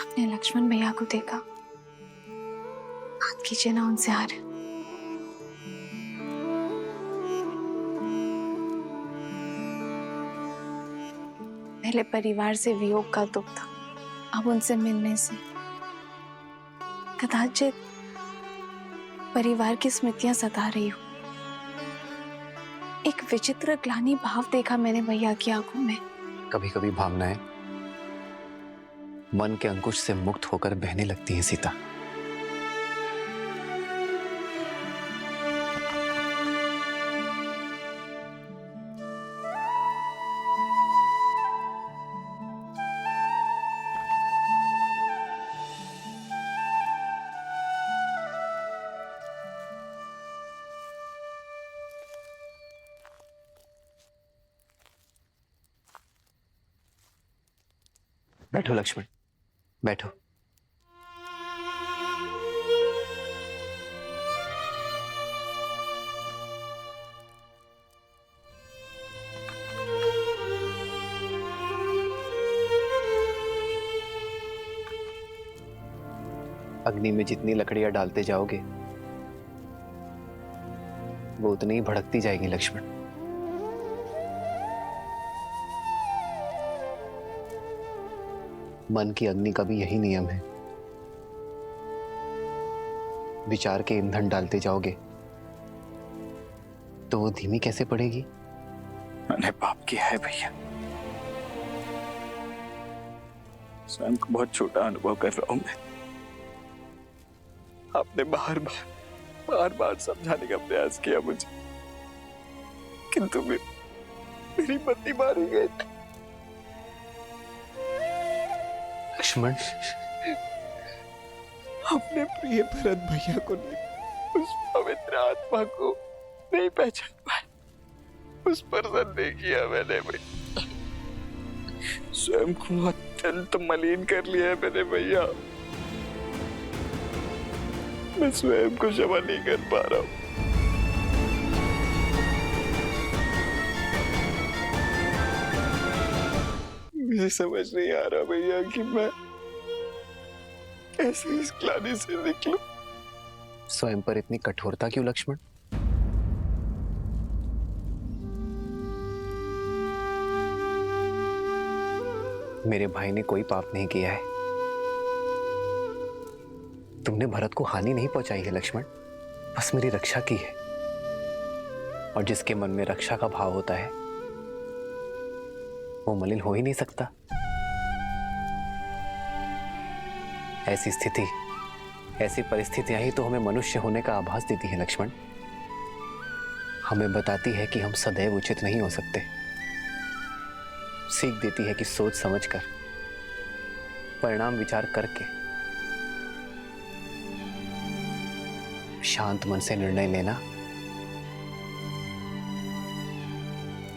आपने लक्ष्मण भैया को देखा? बात कीजिए ना उनसे यार। पहले परिवार से वियोग का दुख था, अब उनसे मिलने से कदाचित परिवार की स्मृतियां सता रही हो। एक विचित्र ग्लानि भाव देखा मैंने भैया की आंखों में। कभी कभी भावनाएं मन के अंकुश से मुक्त होकर बहने लगती हैं सीता। बैठो लक्ष्मण, बैठो। अग्नि में जितनी लकड़ियां डालते जाओगे वो उतनी ही भड़कती जाएगी लक्ष्मण। मन की अग्नि का भी यही नियम है। विचार के ईंधन डालते जाओगे तो वो धीमी कैसे पड़ेगी? मैंने पाप किया है भैया, स्वयं को बहुत छोटा अनुभव कर रहा हूं मैं। आपने बार बार समझाने का प्रयास किया मुझे, किंतु मेरी पत्नी मारी गई। लक्ष्मण, अपने प्रिय भरत भैया को नहीं, उस पवित्र आत्मा को नहीं पहचान पाया, उस पर संदेह किया मैंने भैया। स्वयं को अत्यंत मलिन कर लिया है मैंने भैया। मैं स्वयं को क्षमा नहीं कर पा रहा हूं। मुझे समझ नहीं आ रहा भैया कि मैं कैसे इस ग्लानि से निकलूं। स्वयं पर इतनी कठोरता क्यों लक्ष्मण? मेरे भाई ने कोई पाप नहीं किया है। तुमने भरत को हानि नहीं पहुंचाई है लक्ष्मण, बस मेरी रक्षा की है। और जिसके मन में रक्षा का भाव होता है वो मलिन हो ही नहीं सकता। ऐसी स्थिति, ऐसी परिस्थितियां ही तो हमें मनुष्य होने का आभास देती है लक्ष्मण। हमें बताती है कि हम सदैव उचित नहीं हो सकते। सीख देती है कि सोच समझकर, परिणाम विचार करके, शांत मन से निर्णय लेना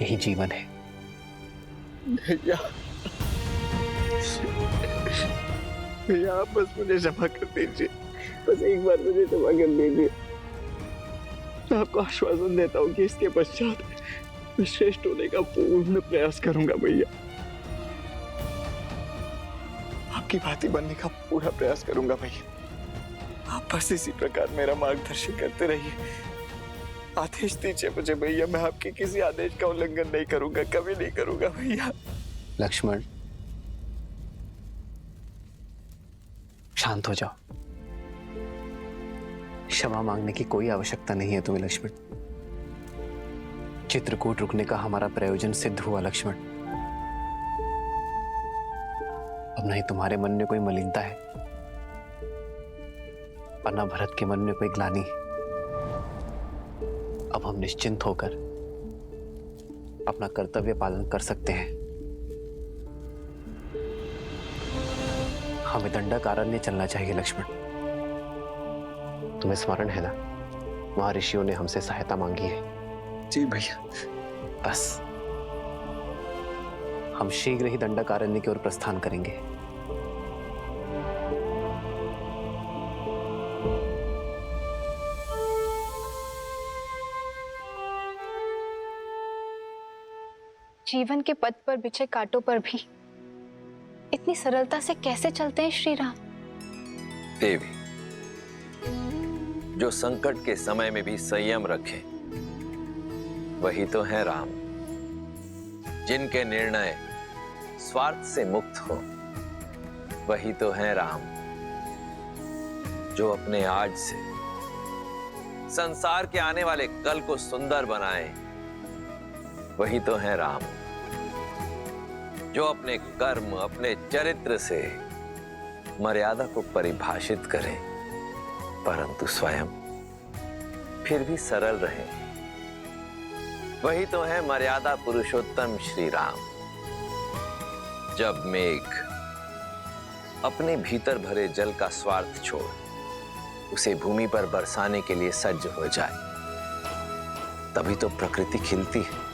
यही जीवन है। भैया, भैया आप बस मुझे क्षमा कर दीजिए, बस एक बार मुझे क्षमा कर दीजिए। मैं आपको आश्वासन देता हूँ कि इसके पश्चात मैं श्रेष्ठ होने का पूर्ण प्रयास करूंगा भैया। आपकी भांति बनने का पूरा प्रयास करूंगा भैया। आप बस इसी प्रकार मेरा मार्गदर्शन करते रहिए। आदेश दीजिए मुझे भैया, मैं आपके किसी आदेश का उल्लंघन नहीं करूंगा, कभी नहीं करूंगा भैया। लक्ष्मण, शांत हो जाओ। क्षमा मांगने की कोई आवश्यकता नहीं है तुम्हें लक्ष्मण। चित्रकूट रुकने का हमारा प्रयोजन सिद्ध हुआ लक्ष्मण। अब नहीं तुम्हारे मन में कोई मलिनता है और न भरत के मन में कोई ग्लानि। अब हम निश्चिंत होकर अपना कर्तव्य पालन कर सकते हैं। हमें दंडकारण्य चलना चाहिए लक्ष्मण। तुम्हें स्मरण है ना, वहां ऋषियों ने हमसे सहायता मांगी है। जी भैया। बस हम शीघ्र ही दंडकारण्य की ओर प्रस्थान करेंगे। जीवन के पथ पर बिछे कांटों पर भी इतनी सरलता से कैसे चलते हैं श्री राम? देवी, जो संकट के समय में भी संयम रखे वही तो है राम। जिनके निर्णय स्वार्थ से मुक्त हो वही तो है राम। जो अपने आज से संसार के आने वाले कल को सुंदर बनाए वही तो है राम। जो अपने कर्म, अपने चरित्र से मर्यादा को परिभाषित करे परंतु स्वयं फिर भी सरल रहे वही तो है मर्यादा पुरुषोत्तम श्री राम। जब मेघ अपने भीतर भरे जल का स्वार्थ छोड़ उसे भूमि पर बरसाने के लिए सज्ज हो जाए तभी तो प्रकृति खिलती है।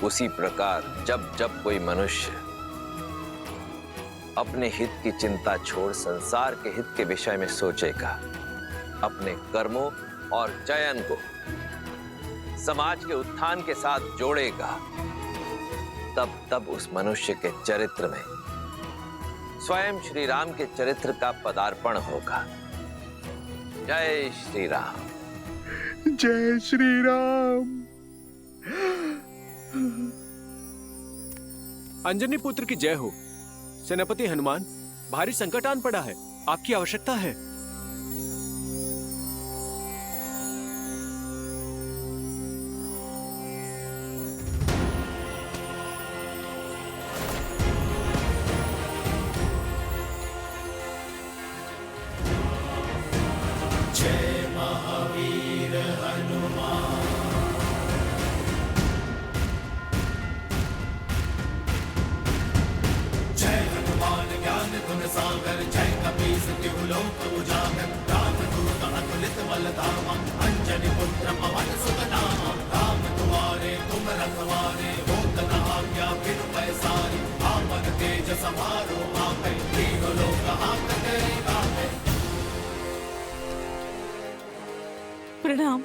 उसी प्रकार जब जब कोई मनुष्य अपने हित की चिंता छोड़ संसार के हित के विषय में सोचेगा, अपने कर्मों और चयन को समाज के उत्थान के साथ जोड़ेगा, तब तब उस मनुष्य के चरित्र में स्वयं श्री राम के चरित्र का पदार्पण होगा। जय श्री राम। जय श्री राम। अंजनी पुत्र की जय हो। सेनापति हनुमान, भारी संकट आन पड़ा है, आपकी आवश्यकता है। प्रणाम।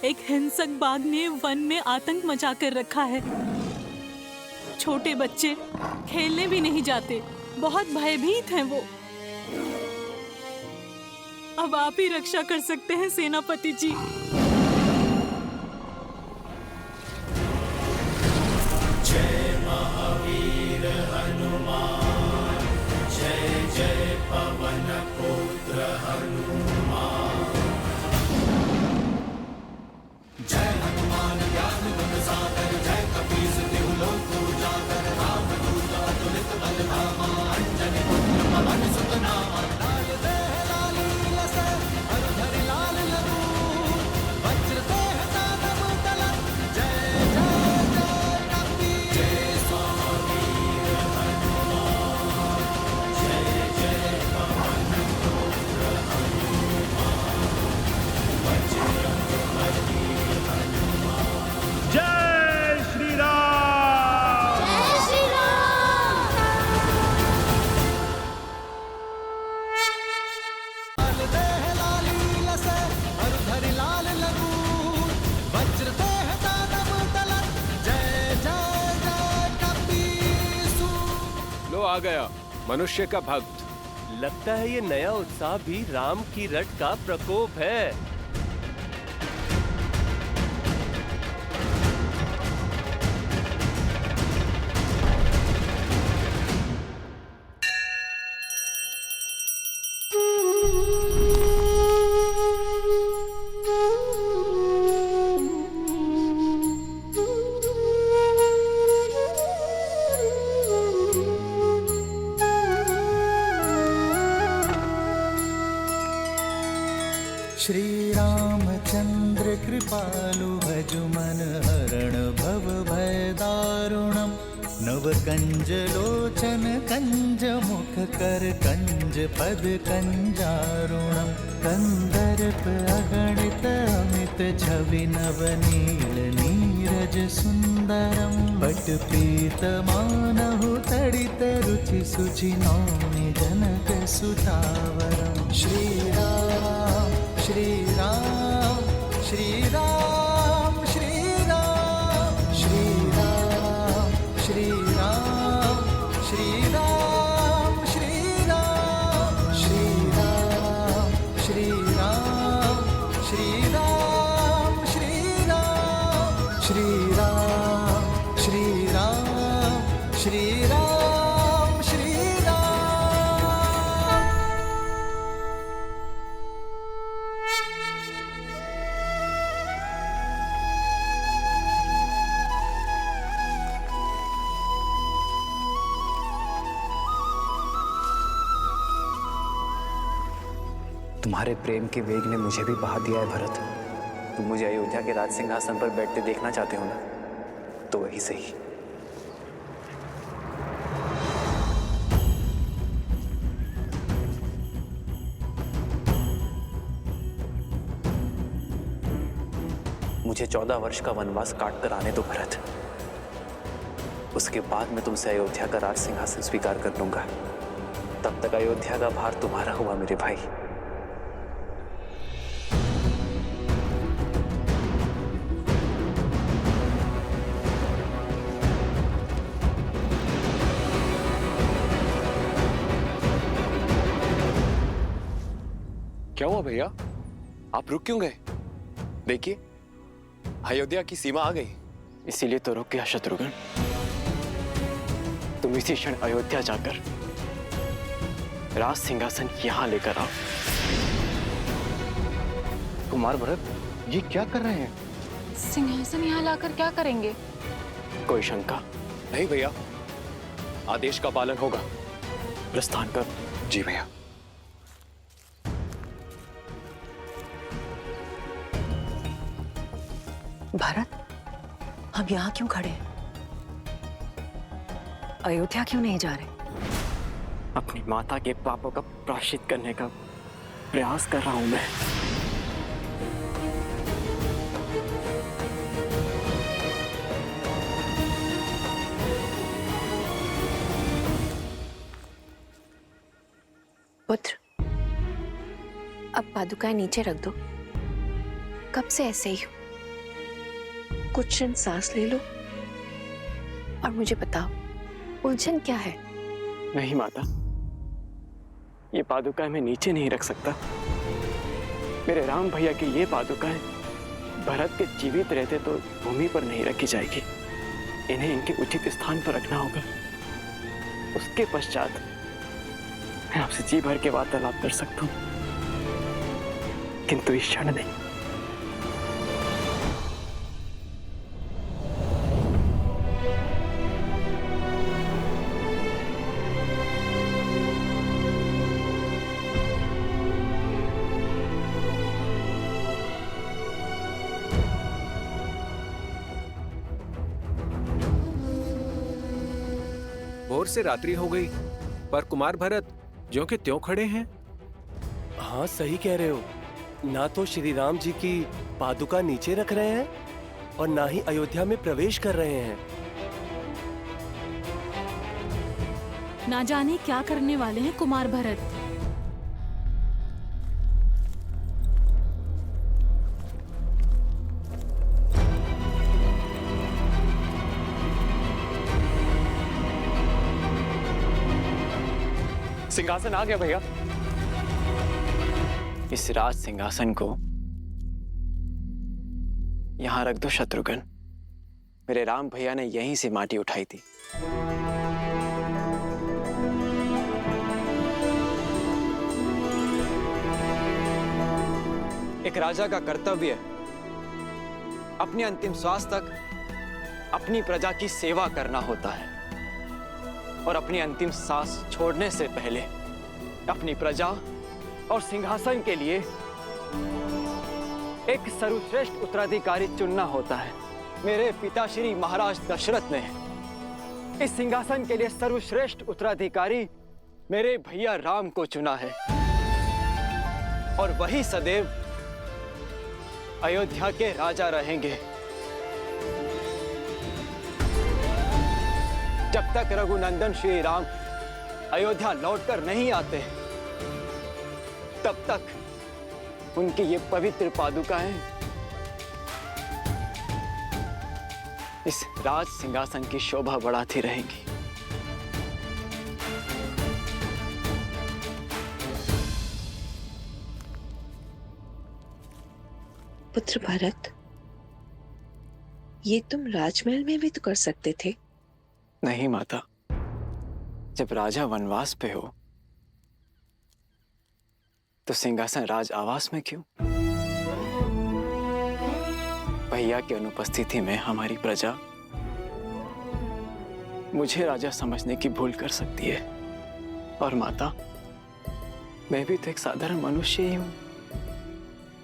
एक हिंसक बाघ ने वन में आतंक मचा कर रखा है। छोटे बच्चे खेलने भी नहीं जाते, बहुत भयभीत हैं वो। अब आप ही रक्षा कर सकते हैं सेनापति जी। जय महावीर हनुमान, जय जय पवन पुत्र हनुमान। जय हनुमान ज्ञान गुण सागर, जय कपीस तिहु लोक उजागर। रामदूत अतुलित बल धामा, अंजनी पुत्र पवन सुत नामा। लाल देह लाली लस, हरधरि लाल लरूर। वज्र देह दानव तलन, जय जय जय कपीस। जय महावीर हनुमान, जय जय पवन पुत्र हनुमान। बजरंग बली जय श्री राम। जय श्री राम। लाल देह लाली लस, हरधरि लाल लरूर। वज्र देह दानव तलन, जय जय जय कपीस। लो आ गया मनुष्य का भक्त। लगता है ये नया उत्साह भी राम की रट का प्रकोप है। श्री रामचंद्र कृपालु भजु मन हरण भव भय दारुणम। नव कंज लोचन कंज मुख कर कंज पद कंजारुणम। कंदर्प अगणित अमित छवि नव नील नीरज सुंदरम। पट पीत मानहु तड़ित रुचि सुचि नौमि जनक सुतावरम। श्री राम श्री राम श्री राम श्री राम श्री राम श्री राम तुम्हारे प्रेम के वेग ने मुझे भी बहा दिया है भरत। तुम मुझे अयोध्या के राज सिंहासन पर बैठते देखना चाहते हो ना, तो वही सही। मुझे 14 वर्ष का वनवास काट कर आने दो भरत। उसके बाद मैं तुमसे अयोध्या का राज सिंहासन स्वीकार कर लूंगा। तब तक अयोध्या का भार तुम्हारा हुआ मेरे भाई। क्या हुआ भैया, आप रुक क्यों गए? देखिए, अयोध्या की सीमा आ गई। इसीलिए तो रुक गया शत्रुघ्न। तुम इसी क्षण अयोध्या जाकर राज सिंहासन यहां लेकर आओ। कुमार भरत, ये क्या कर रहे हैं? सिंहासन यहाँ लाकर क्या करेंगे? कोई शंका? नहीं भैया, आदेश का पालन होगा। प्रस्थान कर। जी भैया। भरत, हम यहाँ क्यों खड़े हैं? अयोध्या क्यों नहीं जा रहे? अपनी माता के पापों का प्रायश्चित करने का प्रयास कर रहा हूं मैं। पुत्र, अब पादुकाएं नीचे रख दो। कब से ऐसे ही हो? कुछ क्षण सांस ले लो और मुझे बताओ, उलझन क्या है? नहीं माता, ये पादुकाएं मैं नीचे नहीं रख सकता। मेरे राम भैया की ये पादुकाएं भरत के जीवित रहते तो भूमि पर नहीं रखी जाएगी। इन्हें इनके उचित स्थान पर रखना होगा। उसके पश्चात मैं आपसे जी भर के वार्तालाप कर सकता हूं, किंतु इस क्षण नहीं। भोर से रात्रि हो गई, पर कुमार भरत ज्यों के त्यों खड़े हैं। हाँ सही कह रहे हो। ना तो श्री राम जी की पादुका नीचे रख रहे हैं और ना ही अयोध्या में प्रवेश कर रहे हैं। ना जाने क्या करने वाले हैं कुमार भरत। सिंहासन आ गया भैया। इस राज सिंहासन को यहां रख दो शत्रुघ्न। मेरे राम भैया ने यहीं से माटी उठाई थी। एक राजा का कर्तव्य अपने अंतिम श्वास तक अपनी प्रजा की सेवा करना होता है और अपनी अंतिम सांस छोड़ने से पहले अपनी प्रजा और सिंहासन के लिए एक सर्वश्रेष्ठ उत्तराधिकारी चुनना होता है। मेरे पिताश्री महाराज दशरथ ने इस सिंहासन के लिए सर्वश्रेष्ठ उत्तराधिकारी मेरे भैया राम को चुना है और वही सदैव अयोध्या के राजा रहेंगे। जब तक रघुनंदन श्री राम अयोध्या लौटकर नहीं आते, तब तक उनकी ये पवित्र पादुकाएं इस राज सिंहासन की शोभा बढ़ाती रहेंगी। पुत्र भरत, ये तुम राजमहल में भी तो कर सकते थे। नहीं माता, जब राजा वनवास पे हो तो सिंहासन राज आवास में क्यों? भैया की अनुपस्थिति में हमारी प्रजा मुझे राजा समझने की भूल कर सकती है और माता, मैं भी तो एक साधारण मनुष्य ही हूँ।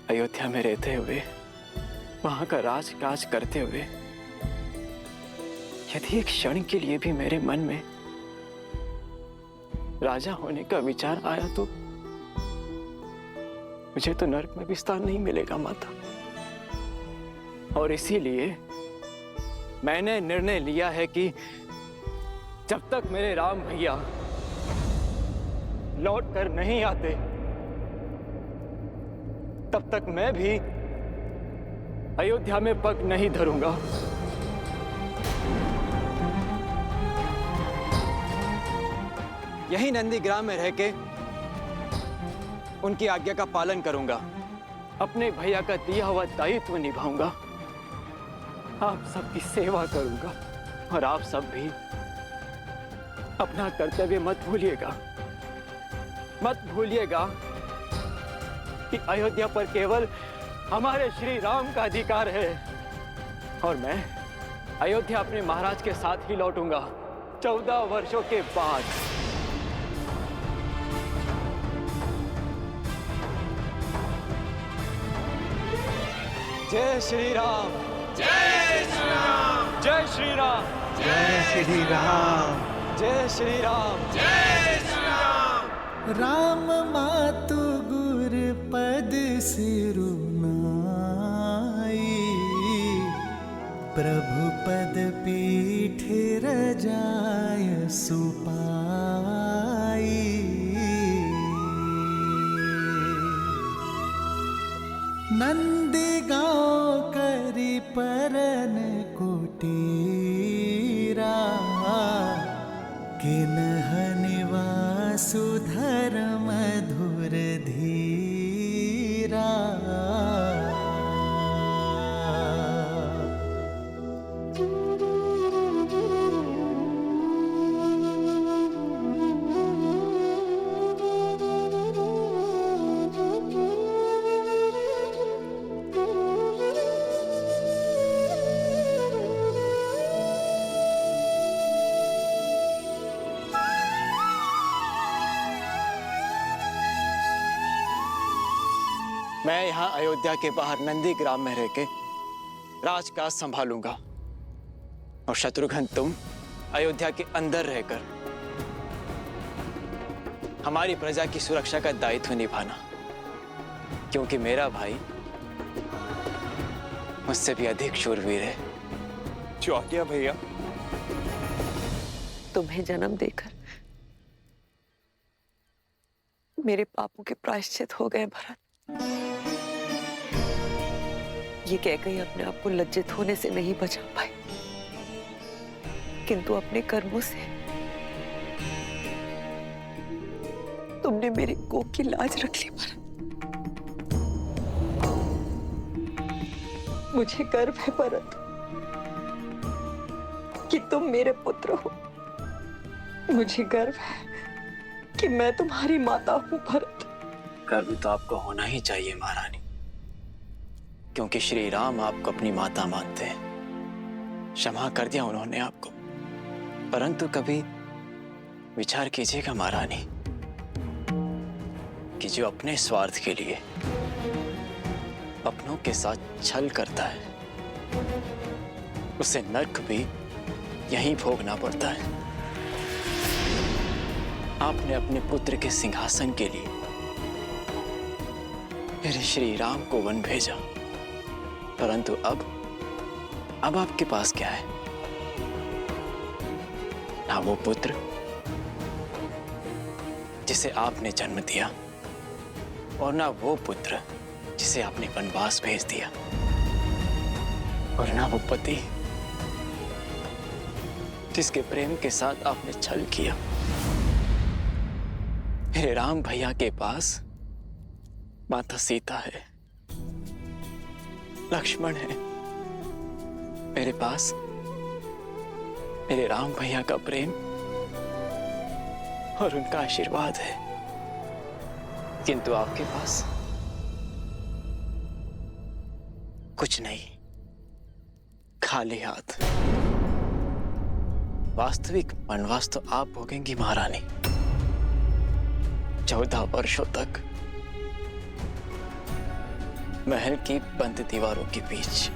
अयोध्या में रहते हुए, वहां का राजकाज करते हुए, यदि एक क्षण के लिए भी मेरे मन में राजा होने का विचार आया तो मुझे तो नरक में भी स्थान नहीं मिलेगा माता। और इसीलिए मैंने निर्णय लिया है कि जब तक मेरे राम भैया लौट कर नहीं आते तब तक मैं भी अयोध्या में पग नहीं धरूंगा। यही नंदीग्राम में रह के उनकी आज्ञा का पालन करूंगा, अपने भैया का दिया हुआ दायित्व निभाऊंगा, आप सबकी सेवा करूंगा। और आप सब भी अपना कर्तव्य मत भूलिएगा। मत भूलिएगा कि अयोध्या पर केवल हमारे श्री राम का अधिकार है। और मैं अयोध्या अपने महाराज के साथ ही लौटूंगा 14 वर्षों के बाद। जय श्री राम, जय श्री राम, जय श्री राम, जय श्री राम, जय श्री राम, जय श्री राम। राम मातु गुर पद सिरु नाई, प्रभु पद पीठ रजाय सुपाई। नंदी गाँव करी परन कुटीरा, किन्ह निवासु धर्म धुर धीरा। मैं यहाँ अयोध्या के बाहर नंदीग्राम में रह के राजकाज संभालूंगा और शत्रुघ्न तुम अयोध्या के अंदर रहकर हमारी प्रजा की सुरक्षा का दायित्व निभाना, क्योंकि मेरा भाई मुझसे भी अधिक शूरवीर है। जो आज्ञा भैया। तुम्हें जन्म देकर मेरे पापों के प्रायश्चित हो गए भरत। ये कह कहीं अपने आप को लज्जित होने से नहीं बचा पाए, किंतु अपने कर्मों से तुमने मेरे कोख की लाज रख ली भरत। मुझे गर्व है भरत कि तुम मेरे पुत्र हो। मुझे गर्व है कि मैं तुम्हारी माता हूं भरत। गर्व तो आपको होना ही चाहिए महारानी, क्योंकि श्री राम आपको अपनी माता मानते हैं। क्षमा कर दिया उन्होंने आपको, परंतु कभी विचार कीजिएगा महारानी कि जो अपने स्वार्थ के लिए अपनों के साथ छल करता है उसे नर्क भी यहीं भोगना पड़ता है। आपने अपने पुत्र के सिंहासन के लिए मेरे श्री राम को वन भेजा, परंतु अब आपके पास क्या है? ना वो पुत्र जिसे आपने जन्म दिया और ना वो पुत्र जिसे आपने वनवास भेज दिया, और ना वो पति जिसके प्रेम के साथ आपने छल किया। मेरे राम भैया के पास माता सीता है, लक्ष्मण है। मेरे पास मेरे राम भैया का प्रेम और उनका आशीर्वाद है, किंतु आपके पास कुछ नहीं, खाली हाथ। वास्तविक वनवास तो आप भोगेंगी महारानी, 14 वर्षों तक महल की बंद दीवारों के बीच